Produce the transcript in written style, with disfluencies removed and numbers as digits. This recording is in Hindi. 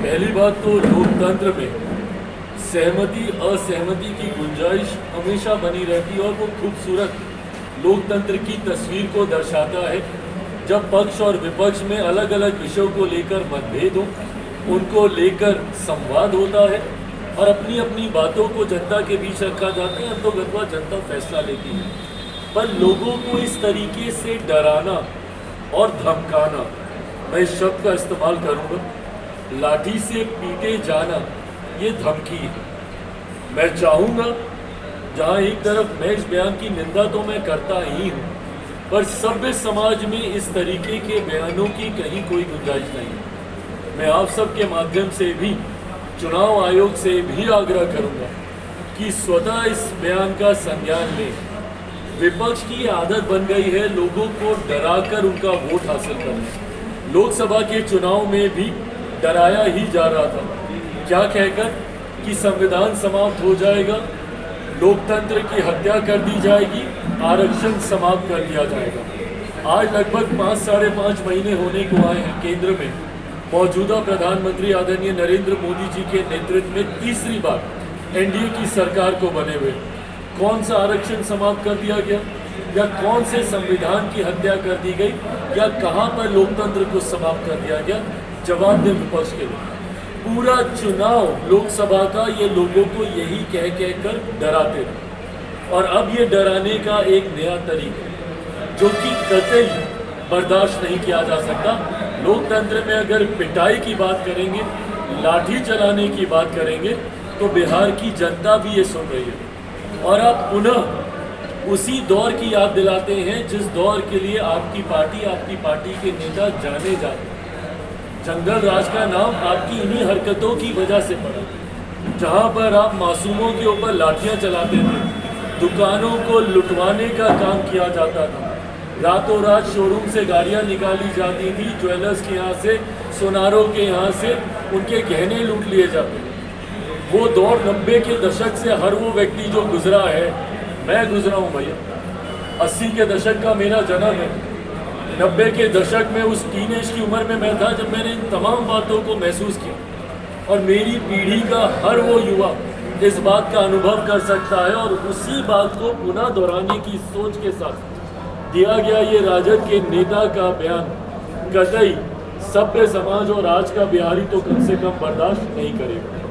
पहली बात तो लोकतंत्र में सहमति असहमति की गुंजाइश हमेशा बनी रहती है और वो खूबसूरत लोकतंत्र की तस्वीर को दर्शाता है। जब पक्ष और विपक्ष में अलग अलग विषयों को लेकर मतभेद हो, उनको लेकर संवाद होता है और अपनी अपनी बातों को जनता के बीच रखा जाता है, अंतोगत्वा जनता फैसला लेती है। पर लोगों को इस तरीके से डराना और धमकाना, मैं इस शब्द का इस्तेमाल करूँगा, लाठी से पीटे जाना, ये धमकी है। मैं चाहूँगा जहाँ एक तरफ मैं इस बयान की निंदा तो मैं करता ही हूँ, पर सभ्य समाज में इस तरीके के बयानों की कहीं कोई गुंजाइश नहीं है। मैं आप सबके माध्यम से भी चुनाव आयोग से भी आग्रह करूँगा कि स्वतः इस बयान का संज्ञान लें। विपक्ष की आदत बन गई है लोगों को डराकर उनका वोट हासिल करना। लोकसभा के चुनाव में भी डराया ही जा रहा था, क्या कहकर कि संविधान समाप्त हो जाएगा, लोकतंत्र की हत्या कर दी जाएगी, आरक्षण समाप्त कर दिया जाएगा। आज लगभग 5-5.5 महीने होने को आए हैं केंद्र में मौजूदा प्रधानमंत्री आदरणीय नरेंद्र मोदी जी के नेतृत्व में तीसरी बार एनडीए की सरकार को बने हुए। कौन सा आरक्षण समाप्त कर दिया गया, या कौन से संविधान की हत्या कर दी गई, या कहाँ पर लोकतंत्र को समाप्त कर दिया गया? जवाब दें विपक्ष के लिए। पूरा चुनाव लोकसभा का ये लोगों को यही कह कर डराते थे, और अब ये डराने का एक नया तरीका जो कि कतई बर्दाश्त नहीं किया जा सकता। लोकतंत्र में अगर पिटाई की बात करेंगे, लाठी चलाने की बात करेंगे, तो बिहार की जनता भी ये सुन रही है। और आप पुनः उसी दौर की याद दिलाते हैं जिस दौर के लिए आपकी पार्टी के नेता जाने जाते हैं। जंगल राज का नाम आपकी इन्हीं हरकतों की वजह से पड़ा, जहां पर आप मासूमों के ऊपर लाठियां चलाते थे, दुकानों को लुटवाने का काम किया जाता था, रातों रात शोरूम से गाड़ियां निकाली जाती थी, ज्वेलर्स के यहाँ से, सोनारों के यहाँ से उनके गहने लूट लिए जाते थे। वो दौर 90 के दशक से हर वो व्यक्ति जो गुजरा है, मैं गुजरा हूँ भैया, 80 के दशक का मेरा जन्म है, 90 के दशक में उस टीनेज की उम्र में मैं था जब मैंने इन तमाम बातों को महसूस किया। और मेरी पीढ़ी का हर वो युवा इस बात का अनुभव कर सकता है, और उसी बात को पुनः दोहराने की सोच के साथ दिया गया ये राजद के नेता का बयान कतई सभ्य समाज और आज का बिहारी तो कम से कम बर्दाश्त नहीं करेगा।